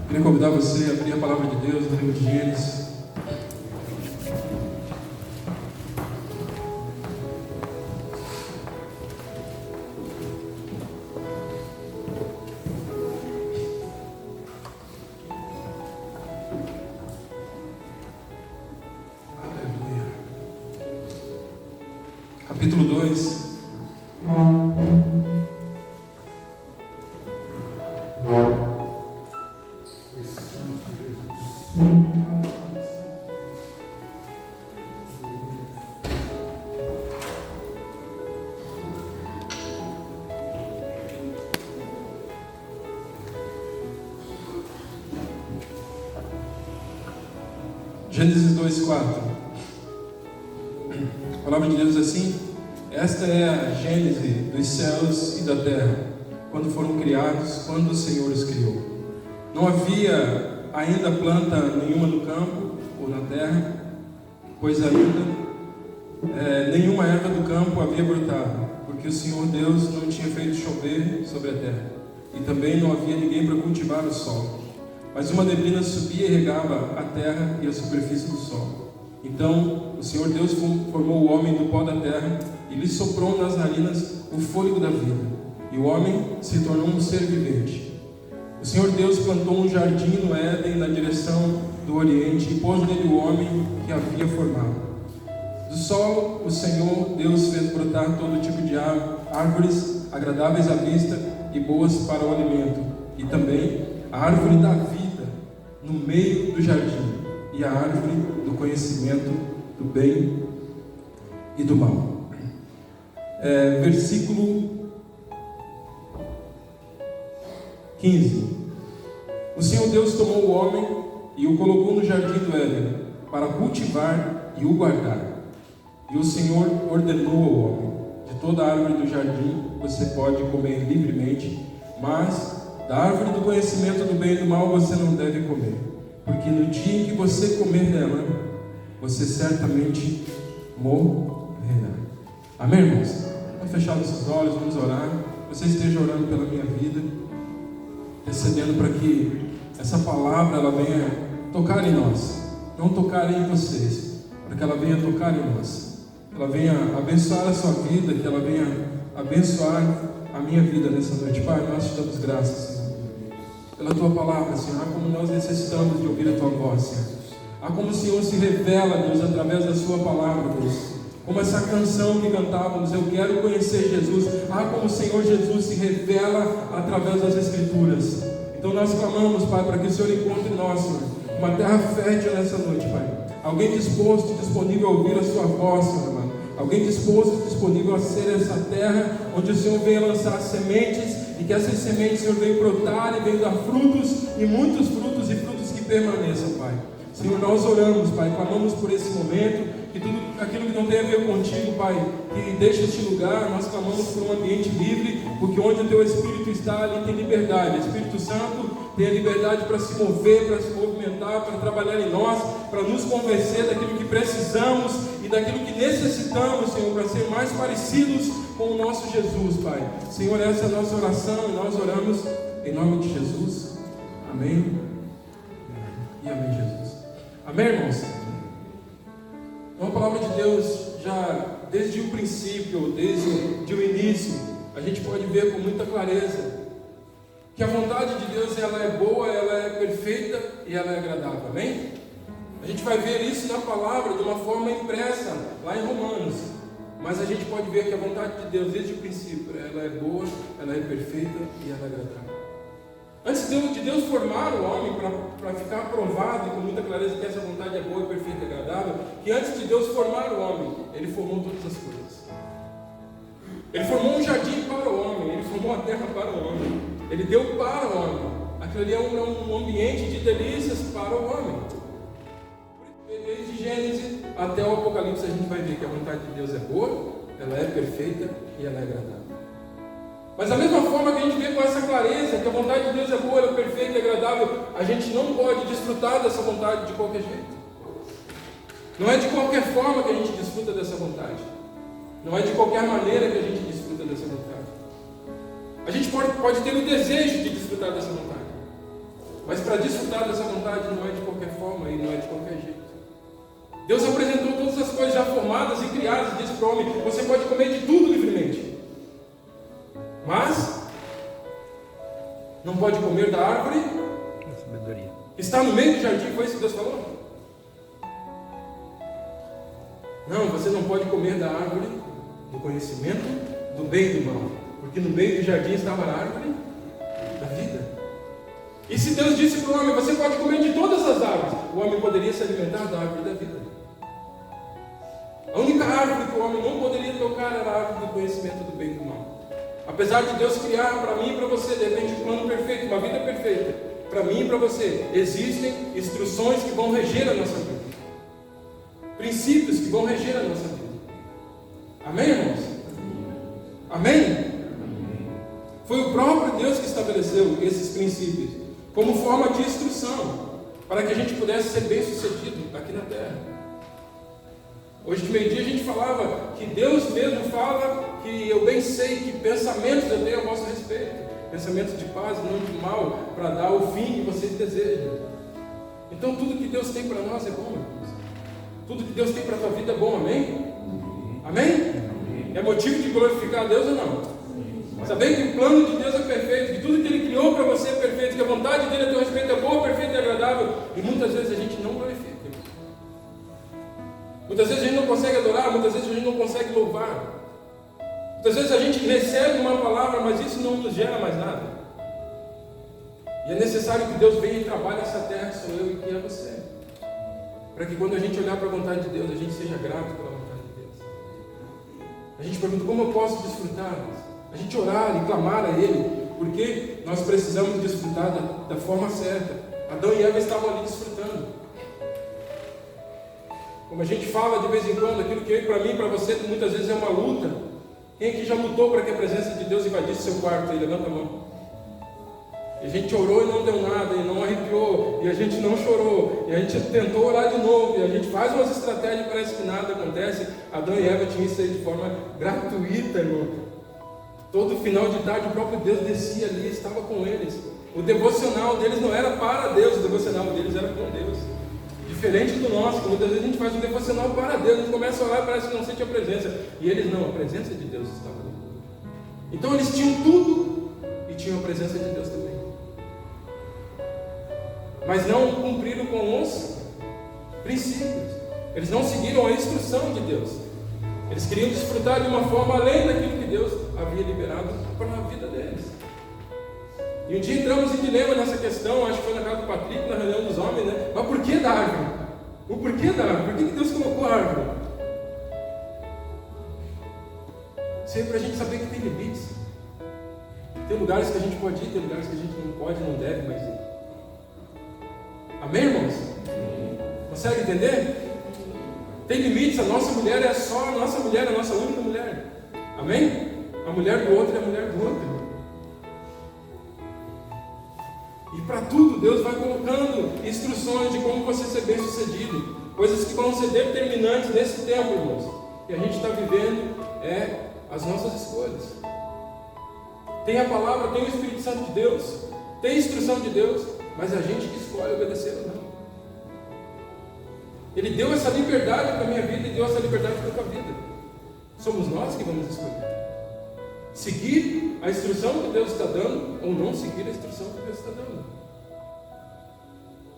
Queria convidar você a abrir a palavra de Deus no livro de Gênesis. Aleluia. Capítulo 2. Gênesis 2:4. A palavra de Deus diz assim: esta é a gênese dos céus e da terra, quando foram criados, quando o Senhor os criou. Não havia ainda planta nenhuma no campo ou na terra, pois ainda nenhuma erva do campo havia brotado, porque o Senhor Deus não tinha feito chover sobre a terra, e também não havia ninguém para cultivar o solo. Mas uma neblina subia e regava a terra e a superfície do solo. Então o Senhor Deus formou o homem do pó da terra e lhe soprou nas narinas o fôlego da vida, e o homem se tornou um ser vivente. O Senhor Deus plantou um jardim no Éden na direção do oriente e pôs nele o homem que havia formado. Do solo o Senhor Deus fez brotar todo tipo de árvores agradáveis à vista e boas para o alimento, e também a árvore da vida no meio do jardim, e a árvore do conhecimento do bem e do mal. Versículo 15. O Senhor Deus tomou o homem e o colocou no jardim do Éden para cultivar e o guardar. E o Senhor ordenou ao homem: de toda a árvore do jardim você pode comer livremente, mas da árvore do conhecimento do bem e do mal você não deve comer, porque no dia em que você comer dela, você certamente morrerá. Amém, irmãos? Vamos fechar os olhos, vamos orar. Você esteja orando pela minha vida, intercedendo para que essa palavra ela venha tocar em nós, não tocar em vocês, para que ela venha tocar em nós, que ela venha abençoar a sua vida, que ela venha abençoar a minha vida nessa noite. Pai, nós te damos graças, Senhor, pela tua palavra, Senhor. Como nós necessitamos de ouvir a tua voz, Senhor. Como o Senhor se revela, Deus, através da sua palavra, Deus. Como essa canção que cantávamos, eu quero conhecer Jesus. Como o Senhor Jesus se revela através das Escrituras. Então nós clamamos, Pai, para que o Senhor encontre em nós, Senhor, uma terra fértil nessa noite, Pai. Alguém disposto, disponível a ouvir a sua voz, Senhor, amado. Alguém disposto, disponível a ser essa terra onde o Senhor venha lançar sementes, e que essas sementes, Senhor, venham brotar e venham dar frutos, e muitos frutos, e frutos que permaneçam, Pai. Senhor, nós oramos, Pai, clamamos por esse momento, que tudo aquilo que não tem a ver contigo, Pai, que deixe este lugar. Nós clamamos por um ambiente livre, porque onde o Teu Espírito está, ali tem liberdade. O Espírito Santo tem a liberdade para se mover, para se movimentar, para trabalhar em nós, para nos convencer daquilo que precisamos e daquilo que necessitamos, Senhor, para ser mais parecidos com o nosso Jesus, Pai. Senhor, essa é a nossa oração, e nós oramos em nome de Jesus. Amém e amém, Jesus. Amém, irmãos? Então, a palavra de Deus, já desde o princípio, desde o início, a gente pode ver com muita clareza que a vontade de Deus, ela é boa, ela é perfeita e ela é agradável. Amém? A gente vai ver isso na palavra de uma forma impressa lá em Romanos. Mas a gente pode ver que a vontade de Deus, desde o princípio, ela é boa, ela é perfeita e ela é agradável. Antes de Deus formar o homem, para ficar provado e com muita clareza que essa vontade é boa, perfeita e agradável, que antes de Deus formar o homem, Ele formou todas as coisas. Ele formou um jardim para o homem, Ele formou a terra para o homem, Ele deu para o homem. Aquilo ali é um ambiente de delícias para o homem. Desde Gênesis até o Apocalipse a gente vai ver que a vontade de Deus é boa, ela é perfeita e ela é agradável. Mas da mesma forma que a gente vê com essa clareza que a vontade de Deus é boa, ela é perfeita e agradável, a gente não pode desfrutar dessa vontade de qualquer jeito. Não é de qualquer forma que a gente desfruta dessa vontade. Não é de qualquer maneira que a gente desfruta dessa vontade. A gente pode ter o desejo de desfrutar dessa vontade. Mas para desfrutar dessa vontade não é de qualquer forma e não é de qualquer jeito. Deus apresentou todas as coisas já formadas e criadas e disse para o homem: você pode comer de tudo livremente, mas não pode comer da árvore que está no meio do jardim. Foi isso que Deus falou? Não, você não pode comer da árvore do conhecimento do bem e do mal, porque no meio do jardim estava a árvore da vida. E se Deus disse para o homem: você pode comer de todas as árvores, o homem poderia se alimentar da árvore da vida. A única árvore que o homem não poderia tocar era a árvore do conhecimento do bem e do mal. Apesar de Deus criar para mim e para você, de repente, um plano perfeito, uma vida perfeita, para mim e para você, existem instruções que vão reger a nossa vida, princípios que vão reger a nossa vida. Amém, irmãos? Amém? Foi o próprio Deus que estabeleceu esses princípios como forma de instrução, para que a gente pudesse ser bem sucedido aqui na terra. Hoje de meio-dia a gente falava que Deus mesmo fala que eu bem sei que pensamentos eu tenho a vosso respeito, pensamentos de paz e não de mal, para dar o fim que vocês desejam. Então tudo que Deus tem para nós é bom, irmãos. Tudo que Deus tem para a tua vida é bom, amém? Amém? É motivo de glorificar a Deus ou não? Saber que o plano de Deus é perfeito, que tudo que Ele criou para você é perfeito, que a vontade dEle a teu respeito é boa, perfeita e agradável, e muitas vezes a gente não glorifica. Muitas vezes a gente não consegue adorar, muitas vezes a gente não consegue louvar. Muitas vezes a gente recebe uma palavra, mas isso não nos gera mais nada. E é necessário que Deus venha e trabalhe essa terra que sou eu e que é você, para que quando a gente olhar para a vontade de Deus, a gente seja grato pela vontade de Deus. A gente pergunta: como eu posso desfrutar? A gente orar e clamar a Ele, porque nós precisamos desfrutar da forma certa. Adão e Eva estavam ali desfrutando. Como a gente fala de vez em quando, aquilo que para mim e para você muitas vezes é uma luta. Quem aqui já lutou para que a presença de Deus invadisse seu quarto? Aí, levanta a mão. E a gente orou e não deu nada, e não arrepiou, e a gente não chorou, e a gente tentou orar de novo, e a gente faz umas estratégias e parece que nada acontece. Adão e Eva tinham isso aí de forma gratuita, irmão. Todo final de tarde o próprio Deus descia ali, estava com eles. O devocional deles não era para Deus, o devocional deles era com Deus. Diferente do nosso, que muitas vezes a gente faz um devocional para Deus, a gente começa a orar e parece que não sente a presença. E eles não, a presença de Deus estava ali. Então eles tinham tudo e tinham a presença de Deus também. Mas não cumpriram com os princípios. Eles não seguiram a instrução de Deus. Eles queriam desfrutar de uma forma além daquilo que Deus havia liberado para a vida deles. E um dia entramos em dilema nessa questão, acho que foi na casa do Patrick, na reunião dos homens, né? Mas por que da árvore? O porquê da árvore? Por que Deus colocou a árvore? Isso é para a gente saber que tem limites. Tem lugares que a gente pode ir, tem lugares que a gente não pode, não deve mais ir. Amém, irmãos? Consegue entender? Tem limites, a nossa mulher é só a nossa mulher, a nossa única mulher. Amém? A mulher do outro é a mulher do outro. E para tudo, Deus vai colocando instruções de como você ser bem sucedido. Coisas que vão ser determinantes nesse tempo, irmãos. Que a gente está vivendo é as nossas escolhas. Tem a palavra, tem o Espírito Santo de Deus, tem a instrução de Deus, mas a gente que escolhe obedecer ou não. Ele deu essa liberdade para a minha vida e deu essa liberdade para a tua vida. Somos nós que vamos escolher. Seguir a instrução que Deus está dando ou não seguir a instrução que Deus está dando.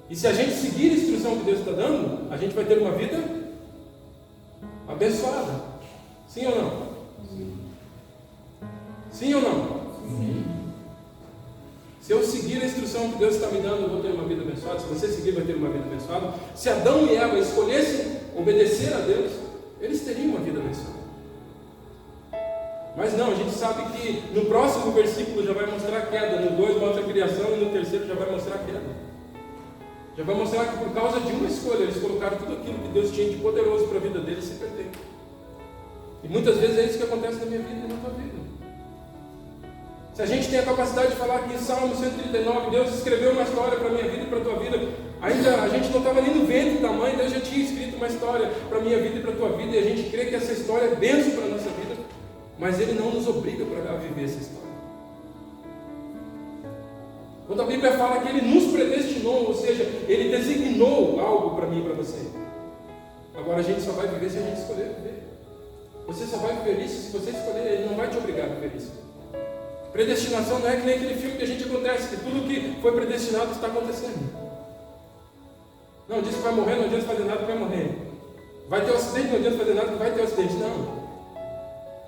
E se a gente seguir a instrução que Deus está dando, a gente vai ter uma vida abençoada. Sim ou não? Sim. Sim ou não? Sim. Se eu seguir a instrução que Deus está me dando, eu vou ter uma vida abençoada. Se você seguir, vai ter uma vida abençoada. Se Adão e Eva escolhessem obedecer a Deus, eles teriam uma vida abençoada. Mas não, a gente sabe que no próximo versículo já vai mostrar a queda. No 2 mostra a criação e no terceiro já vai mostrar a queda. Já vai mostrar que por causa de uma escolha, eles colocaram tudo aquilo que Deus tinha de poderoso para a vida deles se perder. E muitas vezes é isso que acontece na minha vida e na tua vida. Se a gente tem a capacidade de falar aqui em Salmo 139, Deus escreveu uma história para a minha vida e para a tua vida, ainda a gente não estava nem no ventre da mãe, Deus já tinha escrito uma história para a minha vida e para a tua vida, e a gente crê que essa história é bênção para a nossa vida, mas Ele não nos obriga a viver essa história. Quando a Bíblia fala que Ele nos predestinou, ou seja, Ele designou algo para mim e para você. Agora a gente só vai viver se a gente escolher viver. Você só vai viver isso se você escolher, Ele não vai te obrigar a viver isso. Predestinação não é que nem aquele filme que a gente acontece, que tudo que foi predestinado está acontecendo. Não, disse que vai morrer, não adianta fazer nada que vai morrer. Vai ter um acidente, não adianta fazer nada que vai ter um acidente. Não.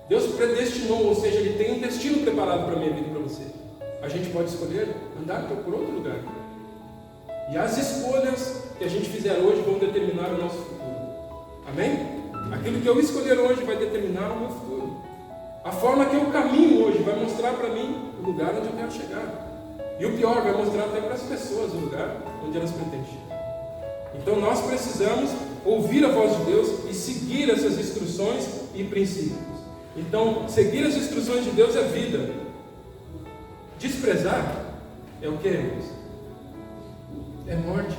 Deus predestinou, ou seja, Ele tem um destino preparado para a minha vida e para você. A gente pode escolher andar por outro lugar. E as escolhas que a gente fizer hoje vão determinar o nosso futuro. Amém? Aquilo que eu escolher hoje vai determinar o meu futuro. A forma que eu caminho hoje vai mostrar para mim o lugar onde eu quero chegar. E o pior, vai mostrar até para as pessoas o lugar onde elas pretendem chegar. Então nós precisamos ouvir a voz de Deus e seguir essas instruções e princípios. Então, seguir as instruções de Deus é vida. Desprezar é o que, irmãos? É morte.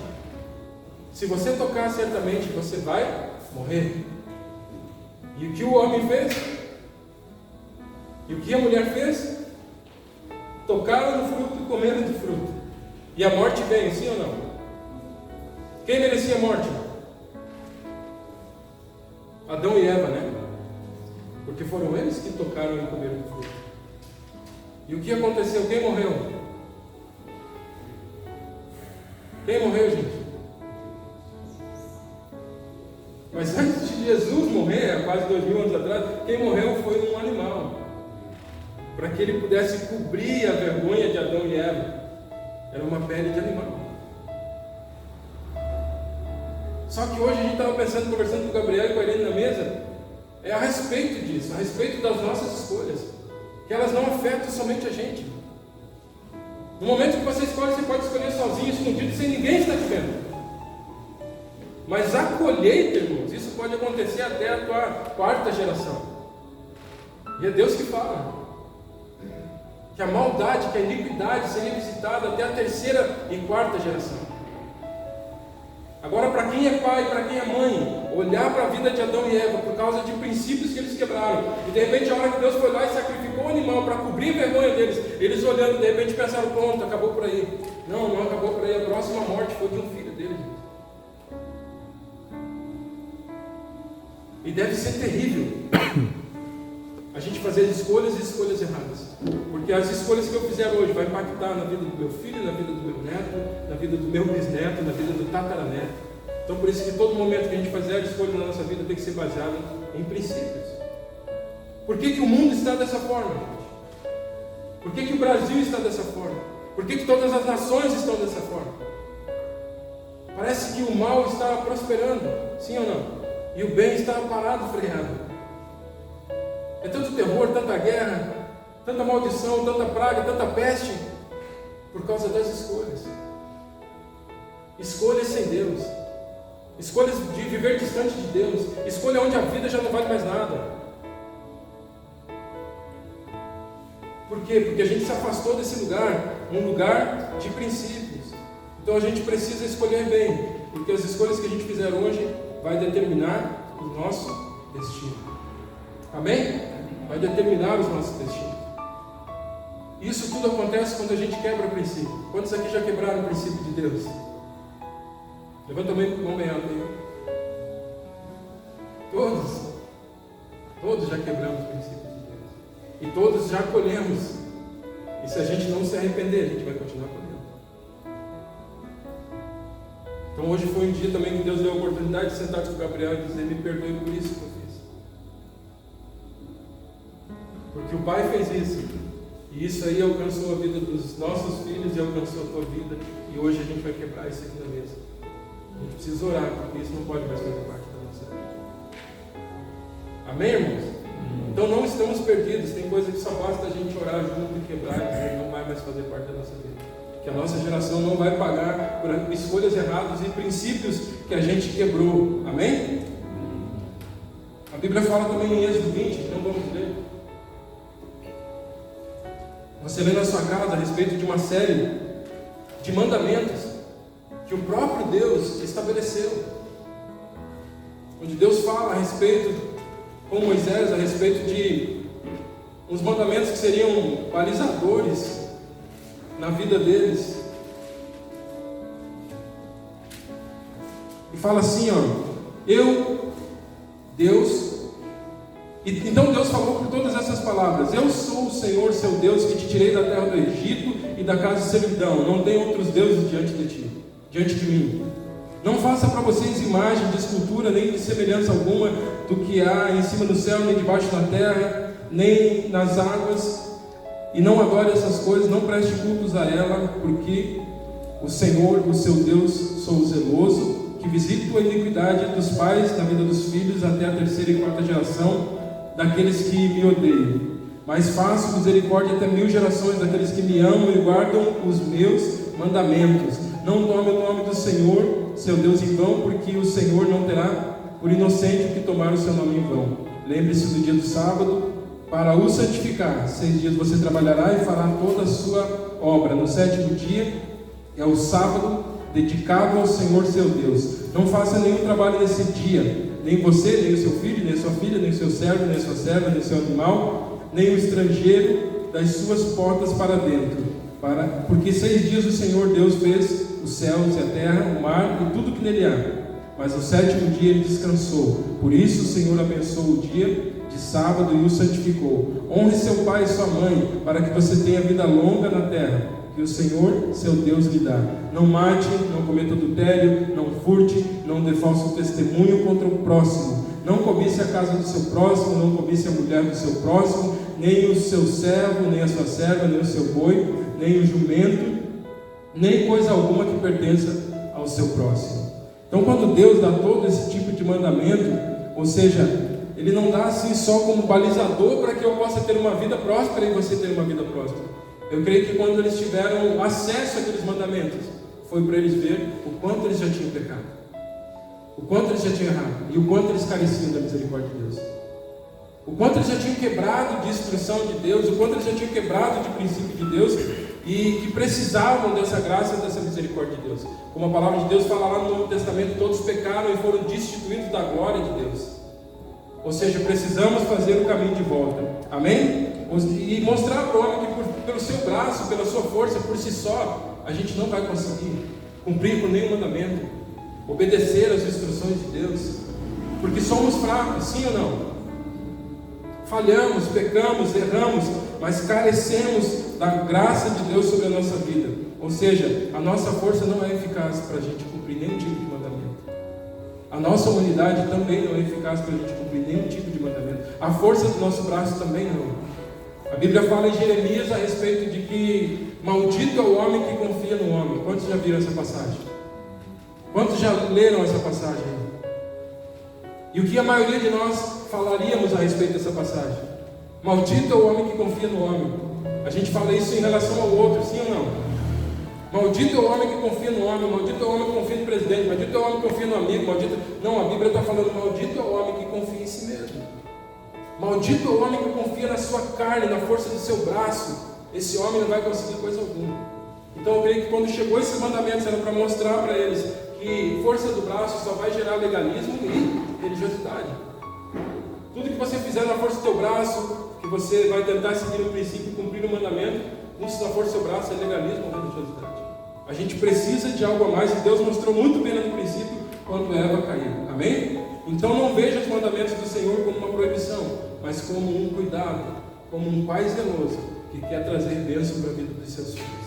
Se você tocar certamente, você vai morrer. E o que o homem fez? E o que a mulher fez? Tocaram no fruto e comeram do fruto. E a morte veio, sim ou não? Quem merecia a morte? Adão e Eva, né? Porque foram eles que tocaram e comeram do fruto. E o que aconteceu? Quem morreu? Quem morreu, gente? Mas antes de Jesus morrer, há quase 2000 anos atrás, quem morreu foi um animal. Para que ele pudesse cobrir a vergonha de Adão e Eva. Era uma pele de animal. Só que hoje a gente estava conversando com o Gabriel e com a Irene na mesa, é a respeito disso, a respeito das nossas escolhas, que elas não afetam somente a gente. No momento que você escolhe, você pode escolher sozinho, escondido, sem ninguém estar te vendo. Mas a colheita, irmãos, isso pode acontecer até a tua quarta geração. E é Deus que fala que a maldade, que a iniquidade seria visitada até a terceira e quarta geração. Agora, para quem é pai, para quem é mãe, olhar para a vida de Adão e Eva por causa de princípios que eles quebraram, e de repente a hora que Deus foi lá e sacrificou o animal para cobrir a vergonha deles, eles olhando, de repente pensaram, pronto, acabou por aí. Não, não acabou por aí, a próxima morte foi de um filho deles. E deve ser terrível a gente fazer escolhas e escolhas erradas, porque as escolhas que eu fizer hoje vai impactar na vida do meu filho, na vida do meu neto, na vida do meu bisneto, na vida do tataraneto. Então por isso que todo momento que a gente fizer a escolha na nossa vida tem que ser baseado em princípios. Por que o mundo está dessa forma, gente? Por que o Brasil está dessa forma? Por que todas as nações estão dessa forma? Parece que o mal está prosperando, sim ou não? E o bem está parado, freado. É tanto terror, tanta guerra, tanta maldição, tanta praga, tanta peste, por causa das escolhas. Escolhas sem Deus. Escolhas de viver distante de Deus. Escolha onde a vida já não vale mais nada. Por quê? Porque a gente se afastou desse lugar, um lugar de princípios. Então a gente precisa escolher bem, porque as escolhas que a gente fizer hoje vai determinar o nosso destino. Amém? Vai determinar os nossos destinos. Isso tudo acontece quando a gente quebra o princípio. Quantos aqui já quebraram o princípio de Deus? Levanta a mão bem alta aí. Todos já quebramos o princípio de Deus. E todos já colhemos. E se a gente não se arrepender, a gente vai continuar colhendo. Então hoje foi um dia também que Deus deu a oportunidade de sentar com o Gabriel e dizer, me perdoe por isso que eu fiz. Porque o Pai fez isso. E isso aí alcançou a vida dos nossos filhos e alcançou a tua vida. E hoje a gente vai quebrar isso aqui na mesa. A gente precisa orar, porque isso não pode mais fazer parte da nossa vida. Amém, irmãos? Então não estamos perdidos. Tem coisa que só basta a gente orar junto e quebrar e dizer, não vai mais fazer parte da nossa vida. Que a nossa geração não vai pagar por escolhas erradas e princípios que a gente quebrou. Amém? A Bíblia fala também em Êxodo 20, então vamos ler. Você lê na sua casa a respeito de uma série de mandamentos que o próprio Deus estabeleceu. Onde Deus fala a respeito, com Moisés, a respeito de uns mandamentos que seriam balizadores na vida deles. E fala assim, então Deus falou por todas essas palavras: eu sou o Senhor seu Deus, que te tirei da terra do Egito e da casa de servidão. Não tem outros deuses diante de ti, diante de mim. Não faça para vocês imagem de escultura, nem de semelhança alguma do que há em cima do céu, nem debaixo da terra, nem nas águas. E não adore essas coisas, não preste cultos a ela, porque o Senhor, o seu Deus, sou zeloso, que visito a iniquidade dos pais na vida dos filhos até a 3ª e 4ª geração daqueles que me odeiam. Mas faço misericórdia até 1000 gerações daqueles que me amam e guardam os meus mandamentos. Não tome o nome do Senhor, seu Deus, em vão, porque o Senhor não terá por inocente o que tomar o seu nome em vão. Lembre-se do dia do sábado para o santificar. 6 dias você trabalhará e fará toda a sua obra. No 7º dia é o sábado dedicado ao Senhor seu Deus. Não faça nenhum trabalho nesse dia, nem você, nem o seu filho, nem a sua filha, nem o seu servo, nem a sua serva, nem o seu animal, nem o estrangeiro das suas portas para dentro. Porque 6 dias o Senhor Deus fez os céus e a terra, o mar e tudo que nele há. Mas no 7º dia ele descansou. Por isso o Senhor abençoou o dia de sábado e o santificou. Honre seu pai e sua mãe, para que você tenha vida longa na terra, que o Senhor, seu Deus, lhe dá. Não mate, não cometa adultério, não furte, não dê falso testemunho contra o próximo. Não cobice a casa do seu próximo, não cobice a mulher do seu próximo, nem o seu servo, nem a sua serva, nem o seu boi, nem o jumento, nem coisa alguma que pertença ao seu próximo. Então, quando Deus dá todo esse tipo de mandamento, ou seja, Ele não dá assim só como balizador para que eu possa ter uma vida próspera e você ter uma vida próspera. Eu creio que quando eles tiveram acesso àqueles mandamentos, foi para eles ver o quanto eles já tinham pecado, o quanto eles já tinham errado e o quanto eles careciam da misericórdia de Deus, o quanto eles já tinham quebrado de instrução de Deus, o quanto eles já tinham quebrado de princípio de Deus e que precisavam dessa graça e dessa misericórdia de Deus. Como a palavra de Deus fala lá no Novo Testamento, todos pecaram e foram destituídos da glória de Deus. Ou seja, precisamos fazer o caminho de volta. Amém? E mostrar para o homem que pelo seu braço, pela sua força, por si só, a gente não vai conseguir cumprir com nenhum mandamento, obedecer às instruções de Deus, porque somos fracos, sim ou não? Falhamos, pecamos, erramos, mas carecemos da graça de Deus sobre a nossa vida. Ou seja, a nossa força não é eficaz para a gente cumprir nenhum tipo de mandamento. A nossa humanidade também não é eficaz para a gente cumprir nenhum tipo de mandamento. A força do nosso braço também não. A Bíblia fala em Jeremias a respeito de que maldito é o homem que confia no homem. Quantos já viram essa passagem? Quantos já leram essa passagem? E o que a maioria de nós falaríamos a respeito dessa passagem? Maldito é o homem que confia no homem. A gente fala isso em relação ao outro, sim ou não? Maldito é o homem que confia no homem, maldito é o homem que confia no presidente, maldito é o homem que confia no amigo, maldito... Não, a Bíblia está falando, maldito é o homem que confia em si mesmo. Maldito é o homem que confia na sua carne, na força do seu braço. Esse homem não vai conseguir coisa alguma. Então eu creio que quando chegou esses mandamentos era para mostrar para eles que força do braço só vai gerar legalismo e religiosidade. Tudo que você fizer na força do teu braço, que você vai tentar seguir o princípio e cumprir o mandamento, isso na força do seu braço é legalismo ou religiosidade. A gente precisa de algo a mais e Deus mostrou muito bem no princípio quando Eva caiu. Amém? Então não veja os mandamentos do Senhor como uma proibição, mas como um cuidado, como um pai zeloso que quer trazer bênção para a vida dos seus filhos.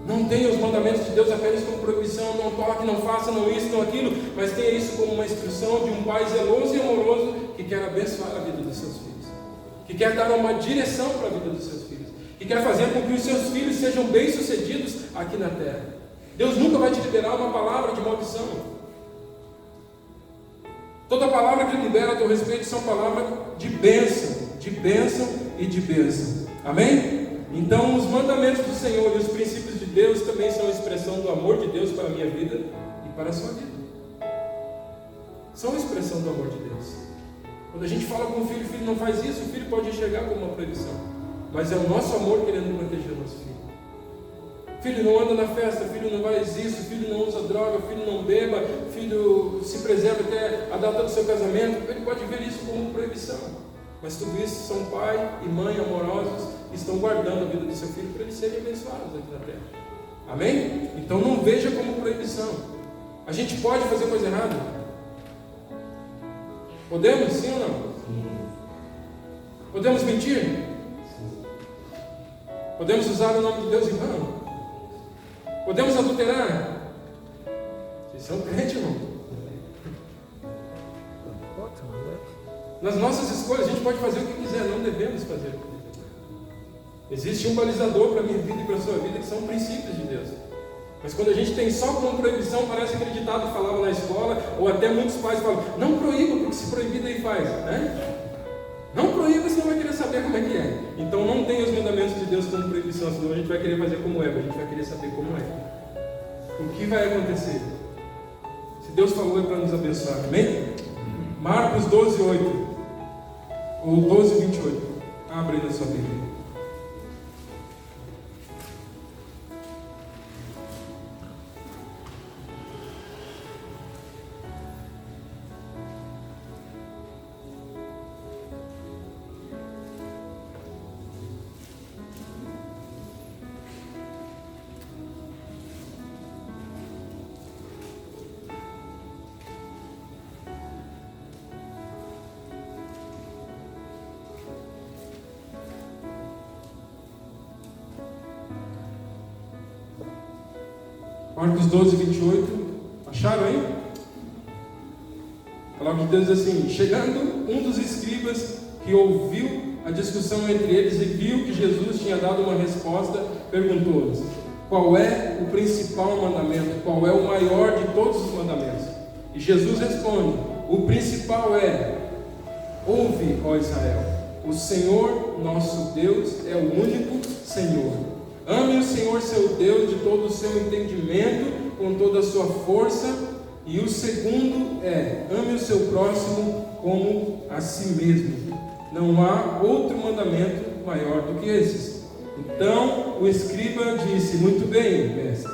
Não tenha os mandamentos de Deus apenas como proibição, não toque, não faça, não isso, não aquilo, mas tenha isso como uma instrução de um pai zeloso e amoroso que quer abençoar a vida dos seus filhos, que quer dar uma direção para a vida dos seus filhos, que quer fazer com que os seus filhos sejam bem-sucedidos aqui na terra. Deus nunca vai te liberar uma palavra de maldição. Toda palavra que Ele libera a teu respeito são palavras de bênção e de bênção. Amém? Então os mandamentos do Senhor e os princípios de Deus também são expressão do amor de Deus para a minha vida e para a sua vida. São expressão do amor de Deus. Quando a gente fala com o filho não faz isso, o filho pode enxergar como uma proibição. Mas é o nosso amor querendo proteger o nosso filho. Filho não anda na festa, filho não faz isso, filho não usa droga, filho não beba, filho se preserva até a data do seu casamento. Ele pode ver isso como proibição. Mas tudo isso são pai e mãe amorosos estão guardando a vida do seu filho para eles serem abençoados aqui na terra. Amém? Então não veja como proibição. A gente pode fazer coisa errada? Podemos? Sim ou não? Sim. Podemos mentir? Sim. Podemos usar o nome de Deus em vão? Podemos adulterar? Vocês são crentes, irmão? Nas nossas escolhas a gente pode fazer o que quiser, não devemos fazer o que quiser. Existe um balizador para a minha vida e para a sua vida, que são princípios de Deus. Mas quando a gente tem só como proibição, parece aquele ditado que falava na escola, ou até muitos pais falam, não proíba, porque se proibir daí faz, né? Não proíba, senão vai querer saber como é que é. Então não tem os mandamentos de Deus como proibição, senão a gente vai querer fazer como é, a gente vai querer saber como é. O que vai acontecer? Se Deus falou é para nos abençoar, amém? Marcos 12, 8 ou 12, 28. Abre aí na sua Bíblia. Marcos 12, 28. Acharam aí? A palavra de Deus diz assim: chegando um dos escribas que ouviu a discussão entre eles e viu que Jesus tinha dado uma resposta, perguntou-lhes: qual é o principal mandamento? Qual é o maior de todos os mandamentos? E Jesus responde: o principal é: ouve, ó Israel, o Senhor nosso Deus é o único Senhor. Ame o Senhor seu Deus de todo o seu entendimento, com toda a sua força. E o segundo é: ame o seu próximo como a si mesmo. Não há outro mandamento maior do que esses. Então o escriba disse: muito bem, mestre.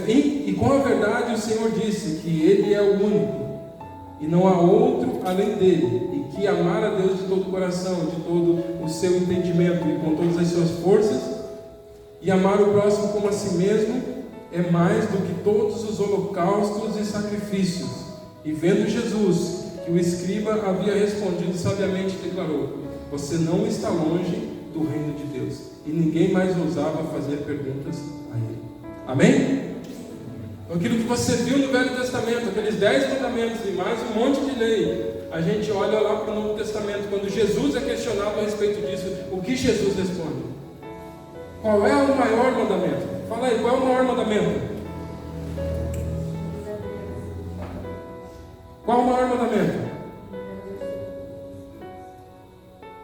E com a verdade o Senhor disse que Ele é o único, e não há outro além dele, e que amar a Deus de todo o coração, de todo o seu entendimento e com todas as suas forças, e amar o próximo como a si mesmo, é mais do que todos os holocaustos e sacrifícios. E vendo Jesus que o escriba havia respondido sabiamente, declarou: você não está longe do reino de Deus. E ninguém mais ousava fazer perguntas a ele. Amém? Então, aquilo que você viu no Velho Testamento, aqueles 10 mandamentos e mais um monte de lei, a gente olha lá para o Novo Testamento, quando Jesus é questionado a respeito disso, o que Jesus responde? Qual é o maior mandamento? Fala aí, qual é o maior mandamento? Qual é o maior mandamento?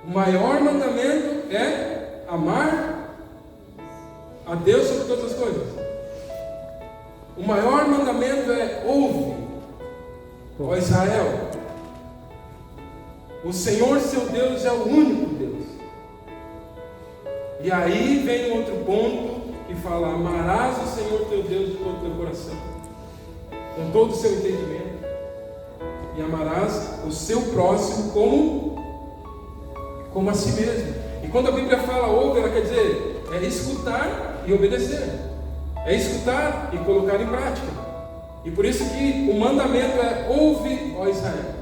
O maior mandamento é amar a Deus sobre todas as coisas. O maior mandamento é: ouve, ó Israel, o Senhor seu Deus é o único Deus. E aí vem outro ponto que fala: amarás o Senhor teu Deus de todo o teu coração, com todo o seu entendimento, e amarás o seu próximo como a si mesmo. E quando a Bíblia fala ouve, ela quer dizer é escutar e obedecer, é escutar e colocar em prática. E por isso que o mandamento é: ouve, ó Israel,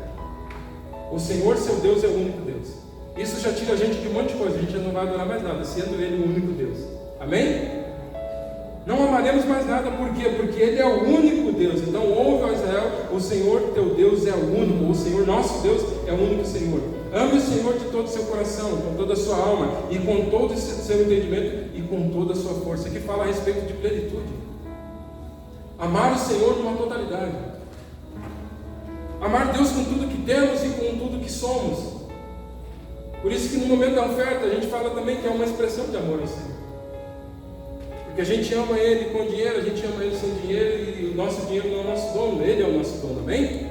o Senhor seu Deus é o único Deus. Isso já tira a gente de um monte de coisa, a gente já não vai adorar mais nada, sendo Ele o único Deus. Amém? Não amaremos mais nada, por quê? Porque Ele é o único Deus. Então ouve, ó Israel, o Senhor teu Deus é o único, o Senhor nosso Deus é o único Senhor. Ame o Senhor de todo o seu coração, com toda a sua alma, e com todo o seu entendimento, e com toda a sua força. Aqui fala a respeito de plenitude. Amar o Senhor numa totalidade. Amar Deus com tudo que temos e com tudo que somos. Por isso que no momento da oferta a gente fala também que é uma expressão de amor ao Senhor. Porque a gente ama Ele com dinheiro, a gente ama Ele sem dinheiro, e o nosso dinheiro não é o nosso dono, Ele é o nosso dono, amém?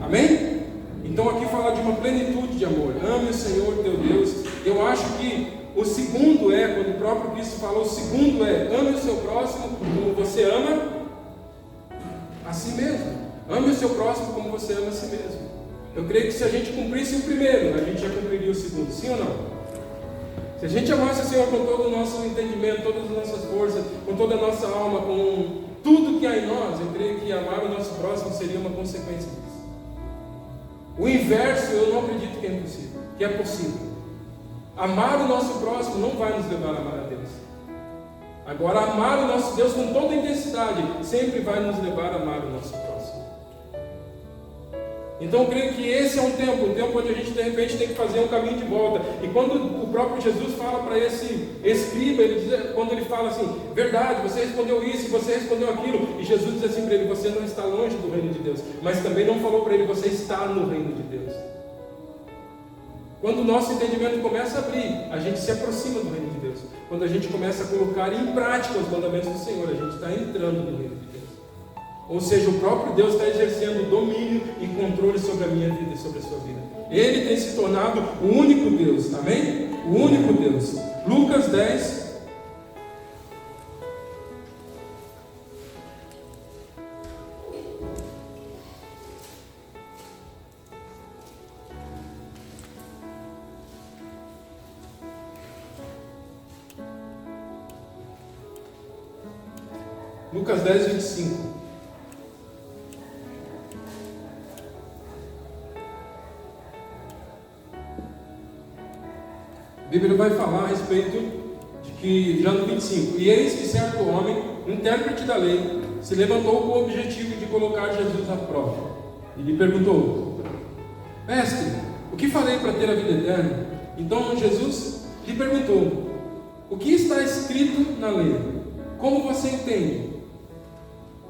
Amém? Então aqui fala de uma plenitude de amor. Ame o Senhor teu Deus. Eu acho que o segundo é, quando o próprio Cristo falou, o segundo é: ame o seu próximo como você ama a si mesmo. Ame o seu próximo como você ama a si mesmo. Eu creio que se a gente cumprisse o primeiro, a gente já cumpriria o segundo, sim ou não? Se a gente amasse o Senhor com todo o nosso entendimento, todas as nossas forças, com toda a nossa alma, com tudo que há em nós, eu creio que amar o nosso próximo seria uma consequência disso. O inverso eu não acredito que é possível. Amar o nosso próximo não vai nos levar a amar a Deus. Agora, amar o nosso Deus com toda intensidade sempre vai nos levar a amar o nosso próximo. Então eu creio que esse é um tempo onde a gente de repente tem que fazer um caminho de volta. E quando o próprio Jesus fala para esse escriba, quando ele fala assim, verdade, você respondeu isso, você respondeu aquilo, e Jesus diz assim para ele, você não está longe do reino de Deus, mas também não falou para ele, você está no reino de Deus. Quando o nosso entendimento começa a abrir, a gente se aproxima do reino de Deus. Quando a gente começa a colocar em prática os mandamentos do Senhor, a gente está entrando no reino de Deus. Ou seja, o próprio Deus está exercendo domínio e controle sobre a minha vida e sobre a sua vida. Ele tem se tornado o único Deus, amém? O único Deus. Lucas 10. Lucas 10, 25. A Bíblia vai falar a respeito de que, já no 25, e eis que certo homem, intérprete da lei, se levantou com o objetivo de colocar Jesus à prova. E lhe perguntou, mestre, o que farei para ter a vida eterna? Então Jesus lhe perguntou, o que está escrito na lei? Como você entende?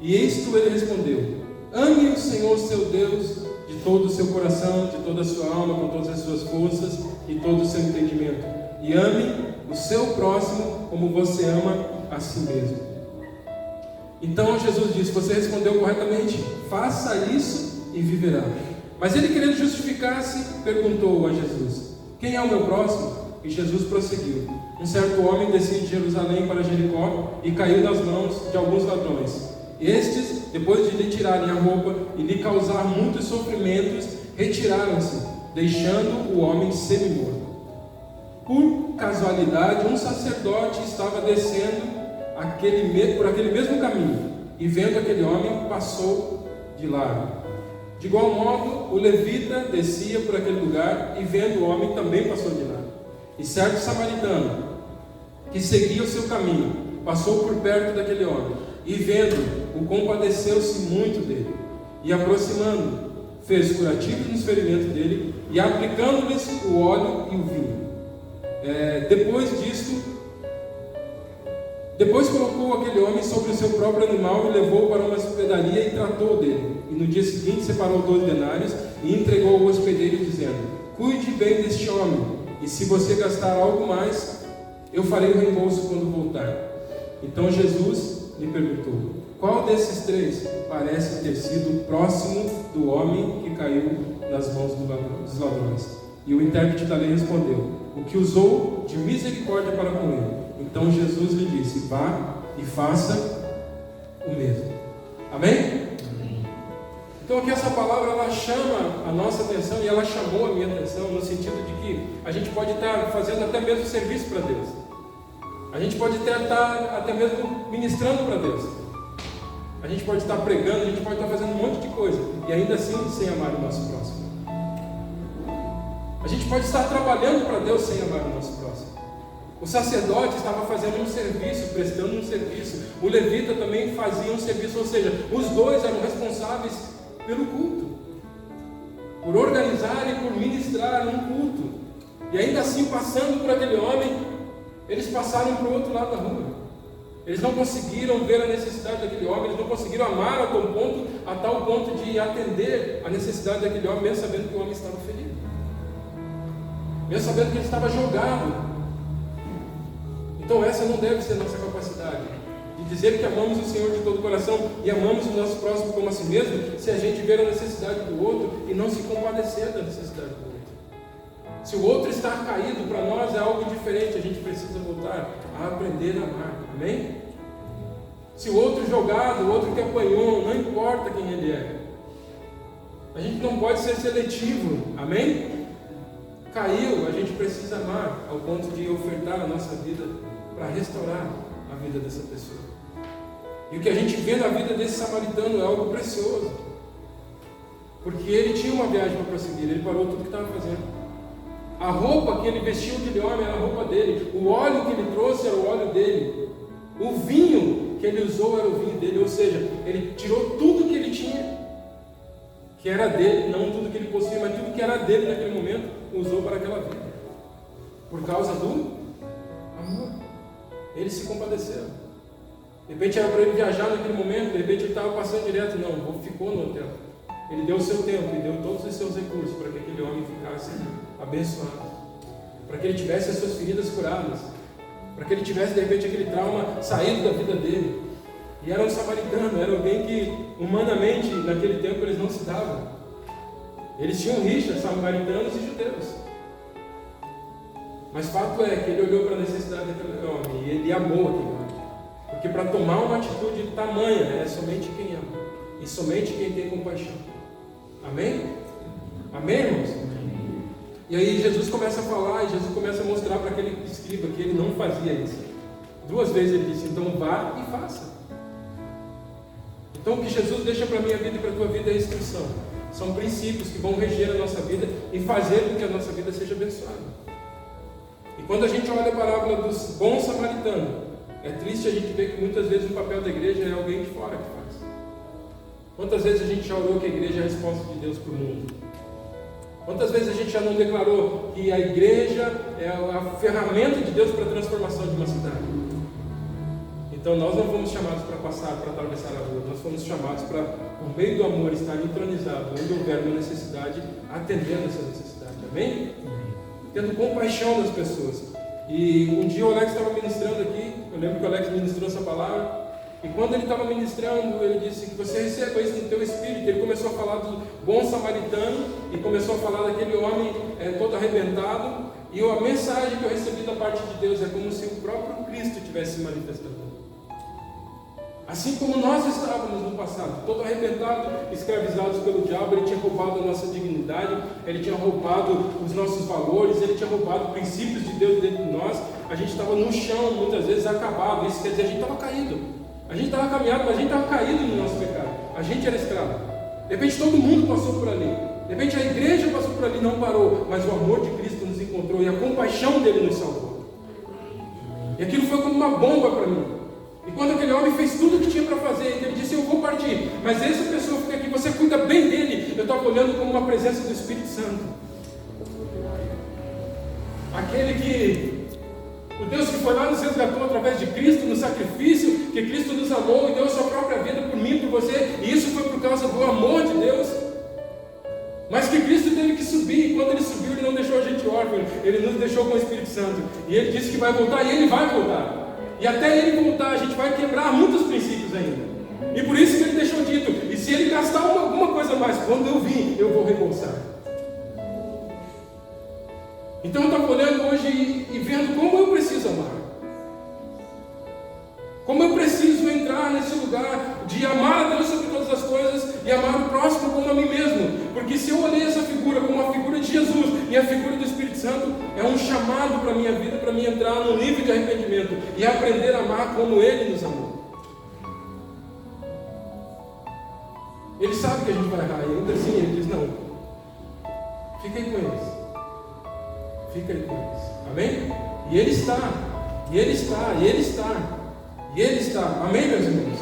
E isto ele respondeu, ame o Senhor seu Deus de todo o seu coração, de toda a sua alma, com todas as suas forças e todo o seu entendimento. E ame o seu próximo como você ama a si mesmo. Então Jesus disse, você respondeu corretamente, faça isso e viverá. Mas ele, querendo justificar-se, perguntou a Jesus, quem é o meu próximo? E Jesus prosseguiu, um certo homem descia de Jerusalém para Jericó e caiu nas mãos de alguns ladrões. Estes, depois de lhe tirarem a roupa e lhe causar muitos sofrimentos, retiraram-se, deixando o homem semi-morto. Por casualidade, um sacerdote estava descendo por aquele mesmo caminho, e vendo aquele homem, passou de largo. De igual modo, o levita descia por aquele lugar, e vendo o homem, também passou de largo. E certo samaritano, que seguia o seu caminho, passou por perto daquele homem, e vendo, o compadeceu-se muito dele, e aproximando, fez curativo nos ferimentos dele, e aplicando-lhes o óleo e o vinho. Depois colocou aquele homem sobre o seu próprio animal e levou para uma hospedaria e tratou dele. E no dia seguinte separou 2 denários e entregou ao hospedeiro, dizendo, cuide bem deste homem, e se você gastar algo mais, eu farei o reembolso quando voltar. Então Jesus lhe perguntou, qual desses 3 parece ter sido próximo do homem que caiu nas mãos dos ladrões? E o intérprete da lei respondeu, o que usou de misericórdia para com ele. Então Jesus lhe disse, vá e faça o mesmo. Amém? Amém. Então aqui essa palavra, ela chama a nossa atenção, e ela chamou a minha atenção, no sentido de que a gente pode estar fazendo até mesmo serviço para Deus. A gente pode estar até mesmo ministrando para Deus. A gente pode estar pregando, a gente pode estar fazendo um monte de coisa, e ainda assim sem amar o nosso próximo. A gente pode estar trabalhando para Deus sem amar o nosso próximo. O sacerdote estava fazendo um serviço, prestando um serviço. O levita também fazia um serviço, ou seja, os dois eram responsáveis pelo culto, por organizar e por ministrar um culto. E ainda assim, passando por aquele homem, eles passaram para o outro lado da rua. Eles não conseguiram ver a necessidade daquele homem, eles não conseguiram amar a tal ponto de atender a necessidade daquele homem, mesmo sabendo que o homem estava ferido, mesmo sabendo que ele estava jogado. Então essa não deve ser a nossa capacidade, de dizer que amamos o Senhor de todo o coração e amamos o nosso próximo como a si mesmo, se a gente ver a necessidade do outro e não se compadecer da necessidade do outro. Se o outro está caído, para nós é algo diferente, a gente precisa voltar a aprender a amar, amém? Se o outro jogado, o outro que apanhou, não importa quem ele é, a gente não pode ser seletivo, amém? caiu, a gente precisa amar ao ponto de ofertar a nossa vida para restaurar a vida dessa pessoa. E o que a gente vê na vida desse samaritano é algo precioso, porque ele tinha uma viagem para prosseguir, ele parou tudo que estava fazendo. A roupa que ele vestiu aquele homem era a roupa dele, o óleo que ele trouxe era o óleo dele, o vinho que ele usou era o vinho dele, ou seja, ele tirou tudo que ele tinha, que era dele, não tudo que ele possuía, mas tudo que era dele naquele momento, usou para aquela vida, por causa do amor. Ele se compadeceu. De repente era para ele viajar naquele momento, de repente ele estava passando direto, não, ficou no hotel. Ele deu o seu tempo e deu todos os seus recursos para que aquele homem ficasse abençoado, para que ele tivesse as suas feridas curadas, para que ele tivesse de repente aquele trauma saído da vida dele. E era um samaritano, era alguém que humanamente naquele tempo eles não se davam. Eles tinham rixa, samaritanos e judeus. Mas fato é que ele olhou para a necessidade daquele homem e ele amou aquele homem. Porque para tomar uma atitude tamanha é somente quem ama e somente quem tem compaixão. Amém? Amém, irmãos? E aí Jesus começa a falar e Jesus começa a mostrar para aquele escriba que ele não fazia isso. 2 vezes ele disse, então vá e faça. Então o que Jesus deixa para a minha vida e para a tua vida é instrução. São princípios que vão reger a nossa vida e fazer com que a nossa vida seja abençoada. E quando a gente olha a parábola dos bons samaritanos, é triste a gente ver que muitas vezes o papel da igreja é alguém de fora que faz. Quantas vezes a gente já orou que a igreja é a resposta de Deus para o mundo? Quantas vezes a gente já não declarou que a igreja é a ferramenta de Deus para a transformação de uma cidade? Então nós não fomos chamados para passar, para atravessar a rua, nós fomos chamados para, por meio do amor, estar entronizado, onde houver uma necessidade, atendendo essa necessidade. Amém? Tendo compaixão das pessoas. E um dia o Alex estava ministrando aqui, eu lembro que o Alex ministrou essa palavra, e quando ele estava ministrando, ele disse que você receba isso no teu espírito. Ele começou a falar do bom samaritano, e começou a falar daquele homem todo arrebentado, e a mensagem que eu recebi da parte de Deus é como se o próprio Cristo tivesse se manifestando. Assim como nós estávamos no passado, todo arrebentado, escravizados pelo diabo, ele tinha roubado a nossa dignidade, ele tinha roubado os nossos valores, ele tinha roubado princípios de Deus dentro de nós. A gente estava no chão, muitas vezes acabado. Isso quer dizer, a gente estava caído. A gente estava caminhado, mas a gente estava caído no nosso pecado. A gente era escravo. De repente todo mundo passou por ali. De repente a igreja passou por ali, não parou, mas o amor de Cristo nos encontrou e a compaixão dele nos salvou. E aquilo foi como uma bomba para mim. E quando aquele homem fez tudo o que tinha para fazer, ele disse, eu vou partir, mas essa pessoa fica aqui, você cuida bem dele. Eu estava olhando como uma presença do Espírito Santo. Aquele que, o Deus que foi lá nos resgatou através de Cristo, no sacrifício, que Cristo nos amou e deu a sua própria vida por mim, por você, e isso foi por causa do amor de Deus. Mas que Cristo teve que subir, e quando ele subiu, ele não deixou a gente órfão, ele nos deixou com o Espírito Santo. E ele disse que vai voltar, e ele vai voltar. E até ele voltar, a gente vai quebrar muitos princípios ainda. E por isso que ele deixou dito, e se ele gastar alguma coisa a mais, quando eu vim, eu vou reembolsar. Então eu estava olhando hoje e vendo como eu preciso amar. Como eu preciso entrar nesse lugar de amar a Deus sobre todas as coisas e amar o próximo como a mim mesmo. Porque se eu olhei essa figura como a figura de Jesus e a figura do Espírito Santo, é um chamado para a minha vida, para mim entrar num nível de arrependimento e aprender a amar como Ele nos amou. Ele sabe que a gente vai errar e ainda assim Ele diz, não, fica aí com eles. Fica aí com eles. Amém? E Ele está. E Ele está. E Ele está. E Ele está. Amém, meus irmãos?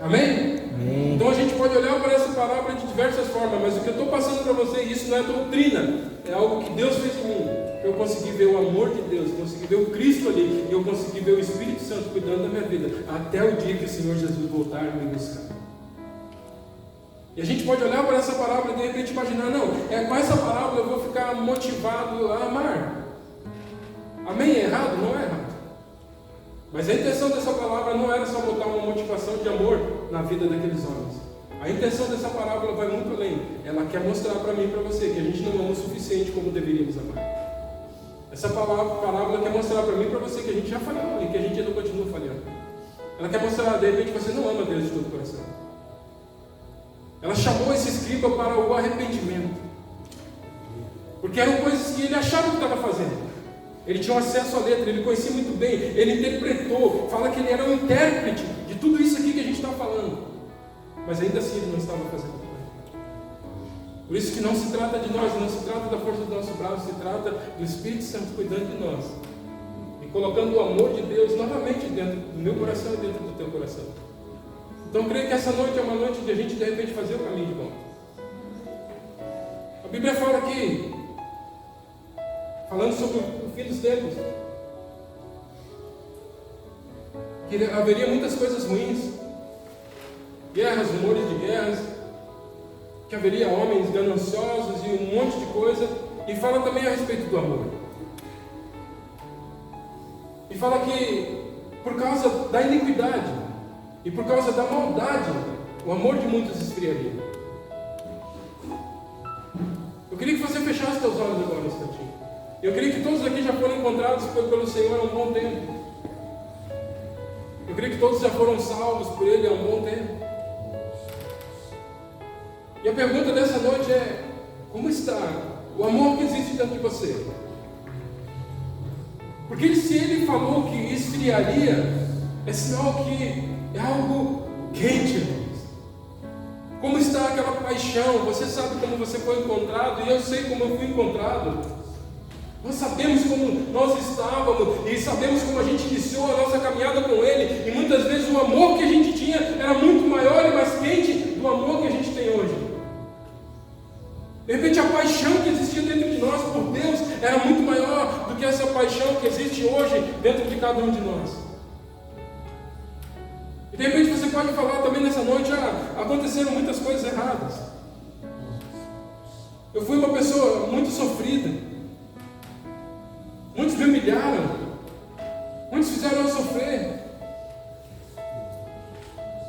Amém? Amém? Então a gente pode olhar para essa parábola de diversas formas, mas o que eu estou passando para você, isso não é doutrina, é algo que Deus fez em mim. Eu consegui ver o amor de Deus, eu consegui ver o Cristo ali, e eu consegui ver o Espírito Santo cuidando da minha vida, até o dia que o Senhor Jesus voltar e me buscar. E a gente pode olhar para essa parábola e de repente imaginar, não, com essa parábola eu vou ficar motivado a amar. Amém? É errado? Não é errado. Mas a intenção dessa palavra não era só botar uma motivação de amor na vida daqueles homens. A intenção dessa parábola vai muito além. Ela quer mostrar para mim e para você que a gente não ama o suficiente como deveríamos amar. Essa parábola quer mostrar para mim e para você que a gente já falhou e que a gente ainda continua falhando. Ela quer mostrar, de repente, que você não ama Deus de todo o coração. Ela chamou esse escriba para o arrependimento. Porque eram coisas que ele achava que estava fazendo. Ele tinha acesso à letra, ele conhecia muito bem, ele interpretou, fala que ele era um intérprete de tudo isso aqui que a gente está falando. Mas ainda assim ele não estava fazendo. Por isso que não se trata de nós, não se trata da força do nosso braço, se trata do Espírito Santo cuidando de nós. E colocando o amor de Deus novamente dentro do meu coração e dentro do teu coração. Então eu creio que essa noite é uma noite de a gente de repente fazer o caminho de volta. A Bíblia fala aqui, falando sobre o fim dos tempos, que haveria muitas coisas ruins, guerras, rumores de guerras, que haveria homens gananciosos e um monte de coisa, e fala também a respeito do amor. E fala que por causa da iniquidade e por causa da maldade, o amor de muitos esfriaria. Eu queria que você fechasse seus olhos agora um instantinho. Eu queria que todos aqui já foram encontrados pelo Senhor há um bom tempo. Eu creio que todos já foram salvos por Ele há um bom tempo. E a pergunta dessa noite é: como está o amor que existe dentro de você? Porque se Ele falou que esfriaria, é sinal que é algo quente. Como está aquela paixão? Você sabe como você foi encontrado, e eu sei como eu fui encontrado. Nós sabemos como nós estávamos, e sabemos como a gente iniciou a nossa caminhada com Ele, e muitas vezes o amor que a gente tinha era muito maior e mais quente do amor que a gente tem hoje. De repente a paixão que existia dentro de nós por Deus era muito maior do que essa paixão que existe hoje dentro de cada um de nós. E de repente você pode falar também nessa noite: aconteceram muitas coisas erradas. Eu fui uma pessoa muito sofrida. Muitos me humilharam. Muitos fizeram eu sofrer.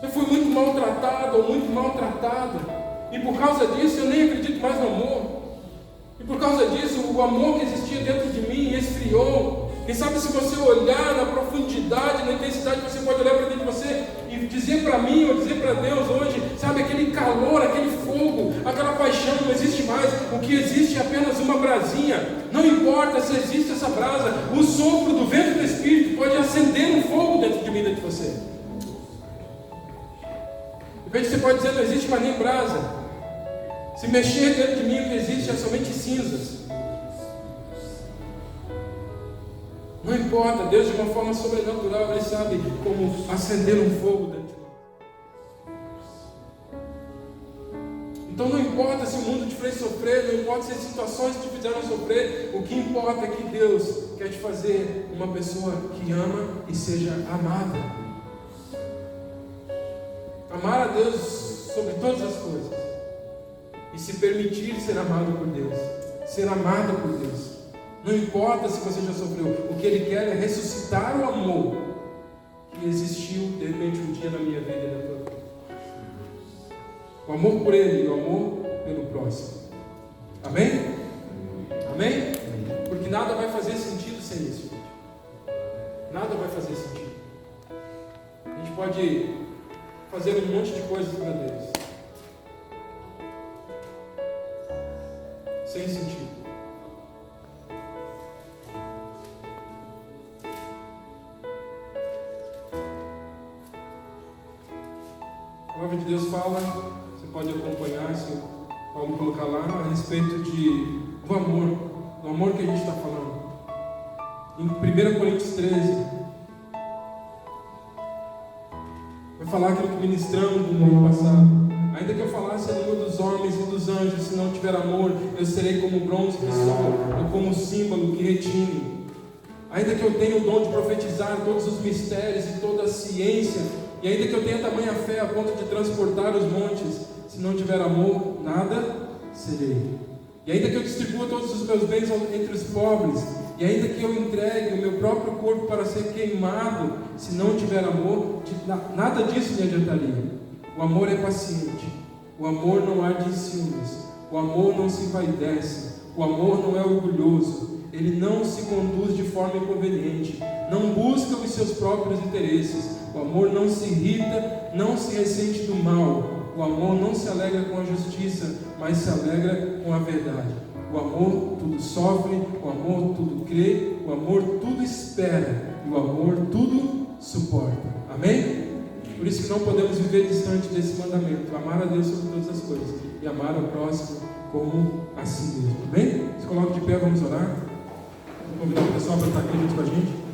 Eu fui muito maltratado ou muito maltratada. E por causa disso eu nem acredito mais no amor. E por causa disso o amor que existia dentro de mim esfriou. Quem sabe se você olhar na profundidade, na intensidade, você pode olhar para dentro de você e dizer para mim ou dizer para Deus hoje, sabe, aquele calor, aquele fogo, aquela paixão não existe mais. O que existe é apenas uma brasinha. Não importa se existe essa brasa, o sopro do vento do Espírito pode acender um fogo dentro de mim, dentro de você. De repente você pode dizer: não existe mais nem brasa. Se mexer dentro de mim, o que existe é somente cinzas. Não importa, Deus de uma forma sobrenatural, Ele sabe como acender um fogo dentro de nós. Então não importa se o mundo te fez sofrer, não importa se as situações te fizeram sofrer, o que importa é que Deus quer te fazer uma pessoa que ama e seja amada. Amar a Deus sobre todas as coisas e se permitir ser amado por Deus, ser amado por Deus. Não importa se você já sofreu, o que Ele quer é ressuscitar o amor que existiu de repente um dia na minha vida e na tua vida. O amor por Ele e o amor pelo próximo. Amém? Amém? Porque nada vai fazer sentido sem isso. Nada vai fazer sentido. A gente pode fazer um monte de coisas para Deus sem sentido. A palavra de Deus fala, você pode acompanhar, se o Paulo colocar lá, a respeito do amor que a gente está falando. Em 1 Coríntios 13, vai falar aquilo que ministramos no ano passado. Ainda que eu falasse a língua dos homens e dos anjos, se não tiver amor, eu serei como bronze que soa, ou como símbolo que retine. Ainda que eu tenha o dom de profetizar todos os mistérios e toda a ciência, e ainda que eu tenha tamanha fé a ponto de transportar os montes, se não tiver amor, nada serei. E ainda que eu distribua todos os meus bens entre os pobres, e ainda que eu entregue o meu próprio corpo para ser queimado, se não tiver amor, nada disso me adiantaria. O amor é paciente, o amor não arde em ciúmes, o amor não se envaidece, o amor não é orgulhoso, ele não se conduz de forma inconveniente, não busca os seus próprios interesses, o amor não se irrita, não se ressente do mal, o amor não se alegra com a justiça, mas se alegra com a verdade. O amor tudo sofre, o amor tudo crê, o amor tudo espera, e o amor tudo suporta. Amém? Por isso que não podemos viver distante desse mandamento: amar a Deus sobre todas as coisas e amar ao próximo como a si mesmo. Amém? Se coloque de pé, vamos orar. Vou convidar o pessoal para estar aqui junto com a gente.